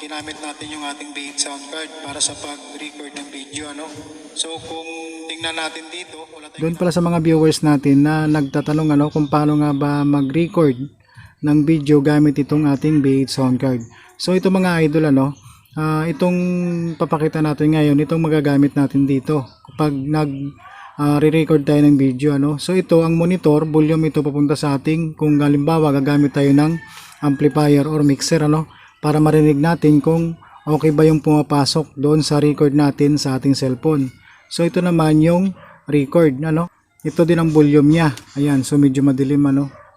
ginamit natin yung ating B8 sound card para sa pag-record ng video, ano. So kung tingnan natin dito, wala tayong Doon pala sa mga viewers natin na nagtatanong kung paano nga ba mag-record ng video gamit itong ating B8 sound card. So ito mga idol, itong papakita natin ngayon, itong magagamit natin dito kapag re-record tayo ng video, So ito ang monitor, volume ito papunta sa ating, kung halimbawa gagamit tayo ng amplifier or mixer, para marinig natin kung okay ba yung pumapasok doon sa record natin sa ating cellphone. So ito naman yung record, Ito din ang volume niya. Ayan, so medyo madilim,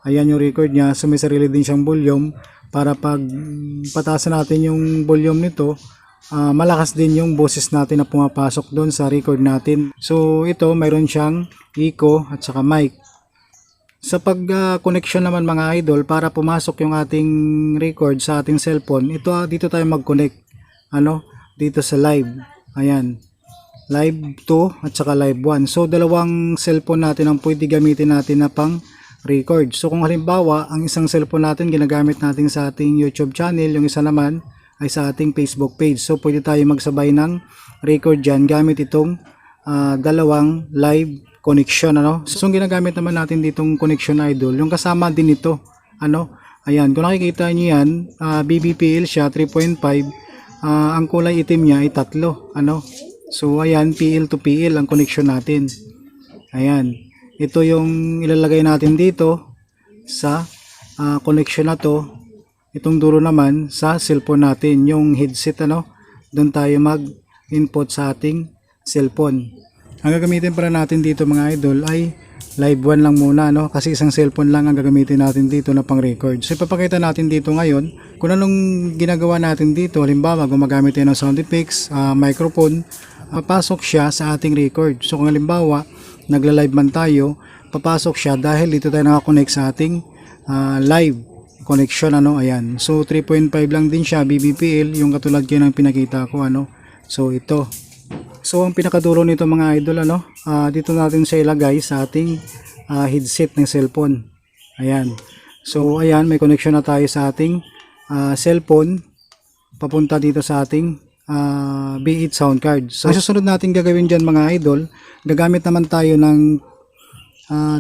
Ayan yung record niya. So may sarili din siyang volume para pag pataasan natin yung volume nito, malakas din yung boses natin na pumapasok doon sa record natin. So ito mayroon siyang echo at saka mic. Sa pag-connection naman mga idol, para pumasok yung ating record sa ating cellphone, dito tayo mag-connect. Dito sa live. Ayan. Live 2 at saka live 1. So dalawang cellphone natin ang pwede gamitin natin na pang record. So kung halimbawa, ang isang cellphone natin ginagamit natin sa ating YouTube channel, yung isa naman ay sa ating Facebook page. So pwede tayo magsabay ng record dyan gamit itong dalawang live connection, So ang ginagamit naman natin ditong connection idol, yung kasama din ito, Ayan, kung nakikita niyo yan, BBPL siya 3.5, ang kulay itim niya ay 3, So ayan, PL to PL ang connection natin. Ayan, ito yung ilalagay natin dito sa connection na to. Itong dulo naman sa cellphone natin, yung headset, doon tayo mag-input sa ating cellphone. Ang gagamitin para natin dito mga idol ay live 1 lang muna, kasi isang cellphone lang ang gagamitin natin dito na pang record. So ipapakita natin dito ngayon kung anong ginagawa natin dito. Halimbawa gumagamit tayo ng sound effects, microphone, papasok siya sa ating record. So kung halimbawa nagla-live man tayo, papasok siya dahil dito tayo nakakonect sa ating live connection, Ayan, so 3.5 lang din siya BBPL, yung katulad kayo ng pinakita ko, So ito, so ang pinakadulo nito mga idol, dito natin siya ilagay sa ating headset ng cellphone. Ayan, so ayan, may connection na tayo sa ating cellphone papunta dito sa ating B8 sound card. So ang susunod natin gagawin dyan mga idol, gagamit naman tayo ng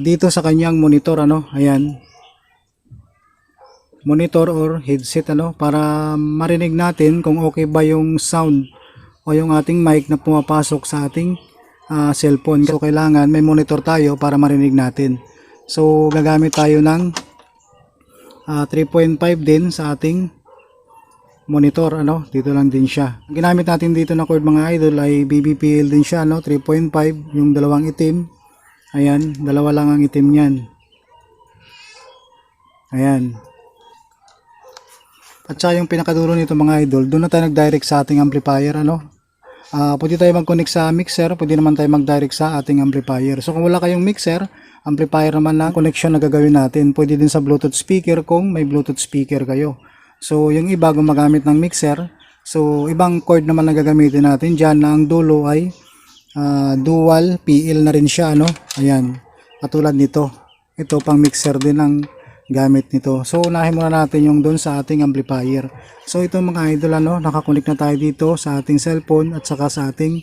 dito sa kanyang monitor, Ayan, monitor or headset, para marinig natin kung okay ba yung sound o yung ating mic na pumapasok sa ating cellphone. So kailangan may monitor tayo para marinig natin. So gagamit tayo ng 3.5 din sa ating monitor, dito lang din siya. Ang ginamit natin dito na cord mga idol ay BBPL din siya, 3.5, yung dalawang itim. Ayan, dalawa lang ang itim niyan. Ayan. At saka yung pinakadulo nito mga idol, doon na tayo nag-direct sa ating amplifier, pwede tayo mag-connect sa mixer, pwede naman tayo mag-direct sa ating amplifier. So kung wala kayong mixer, amplifier naman na connection na gagawin natin. Pwede din sa Bluetooth speaker kung may Bluetooth speaker kayo. So yung iba gumagamit ng mixer, so ibang cord naman na gagamitin natin dyan, na ang dulo ay dual PL na rin siya, Ayan, katulad nito. Ito pang mixer din ang gamit nito. So unahin muna natin yung doon sa ating amplifier. So ito mga idol, nakakonect na tayo dito sa ating cellphone at saka sa ating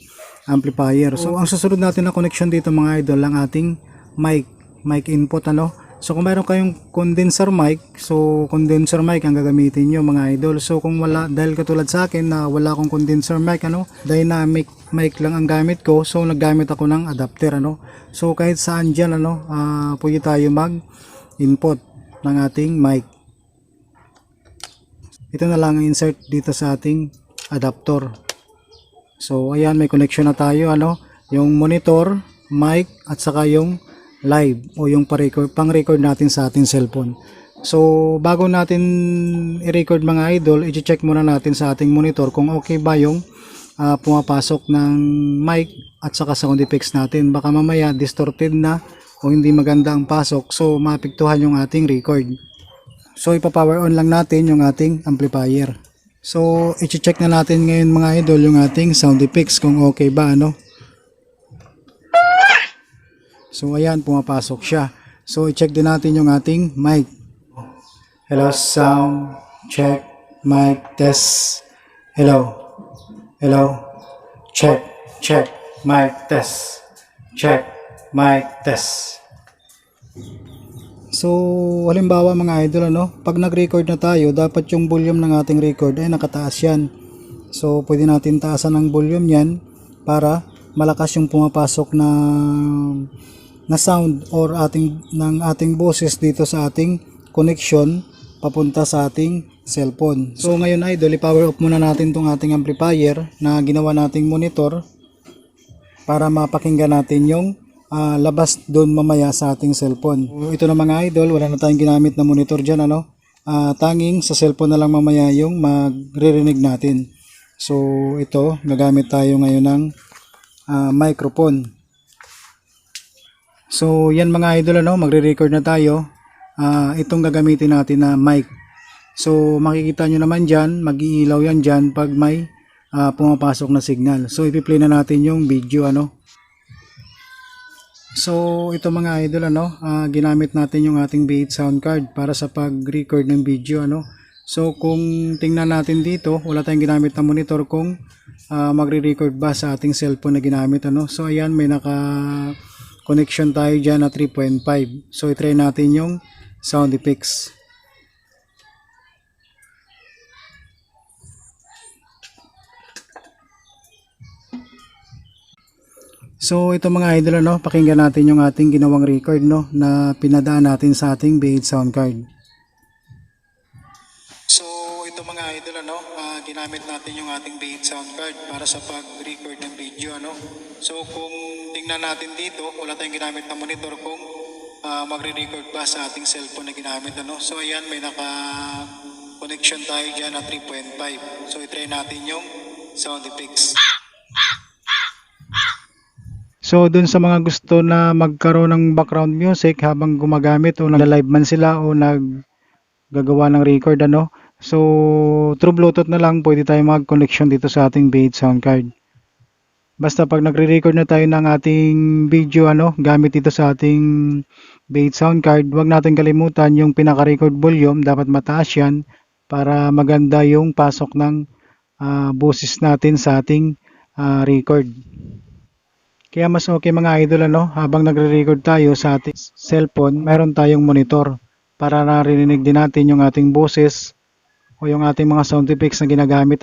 amplifier. So ang susunod natin na connection dito mga idol, ang ating mic input, So kung mayroon kayong condenser mic, so condenser mic ang gagamitin nyo mga idol. So kung wala, dahil katulad sa akin na wala akong condenser mic, dynamic mic lang ang gamit ko, so naggamit ako ng adapter, So kahit saan dyan, pwede tayo mag-input ng ating mic. Ito na lang ang insert dito sa ating adapter. So ayan, may connection na tayo, yung monitor, mic at saka yung live o yung pang-record natin sa ating cellphone. So bago natin i-record mga idol, i-check muna natin sa ating monitor kung okay ba yung pumapasok ng mic at saka sound effects natin. Baka mamaya distorted na o hindi maganda ang pasok, so maapektuhan yung ating record. So ipa-power on lang natin yung ating amplifier. So i-check na natin ngayon mga idol yung ating sound effects kung okay ba, So ayan, pumapasok siya. So i-check din natin yung ating mic. Hello sound, check, mic, test. Hello. Hello. Check. Check. Mic test. Check. Mic test. So, halimbawa mga idol, pag nag-record na tayo, dapat yung volume ng ating record ay nakataas yan. So, pwede natin taasan ang volume yan para malakas yung pumapasok na sound or ng ating boses dito sa ating connection papunta sa ating cellphone. So ngayon idol, i-power off muna natin tong ating amplifier na ginawa nating monitor para mapakinggan natin yung labas doon mamaya sa ating cellphone. So, ito na mga idol, wala na tayong ginamit na monitor dyan, tanging sa cellphone na lang mamaya yung magririnig natin. So ito, gagamit tayo ngayon ng microphone. So yan mga idol, magre-record na tayo. Itong gagamitin natin na mic. So makikita nyo naman dyan, mag-iilaw yan dyan pag may pumapasok na signal. So ipi-play na natin yung video. So ito mga idol, ginamit natin yung ating B8 sound card para sa pag-record ng video. So kung tingnan natin dito, wala tayong ginamit na monitor kung magre-record ba sa ating cellphone na ginamit. So ayan, may naka-connection tayo dyan na 3.5. So i-try natin yung sound effects. So ito mga idol, pakinggan natin yung ating ginawang record na pinadaan natin sa ating B8 sound card. So ito mga idol, ginamit natin yung ating B8 sound card para sa pag-record ng video. So kung tingnan natin dito, wala tayong ginamit na monitor kung magre-record ba sa ating cellphone na ginamit. So ayan, may naka-connection tayo dyan na 3.5. So i-try natin yung sound effects. So dun sa mga gusto na magkaroon ng background music habang gumagamit o nag-live man sila o naggagawa ng record, so through Bluetooth na lang pwede tayo mag-connection dito sa ating B8 sound card. Basta pag nagre-record na tayo ng ating video gamit dito sa ating B8 sound card, huwag natin kalimutan yung pinaka-record volume, dapat mataas yan para maganda yung pasok ng boses natin sa ating record. Kaya mas okay mga idol, habang nagre-record tayo sa ating cellphone, mayroon tayong monitor para narinig din natin yung ating boses o yung ating mga sound effects na ginagamit.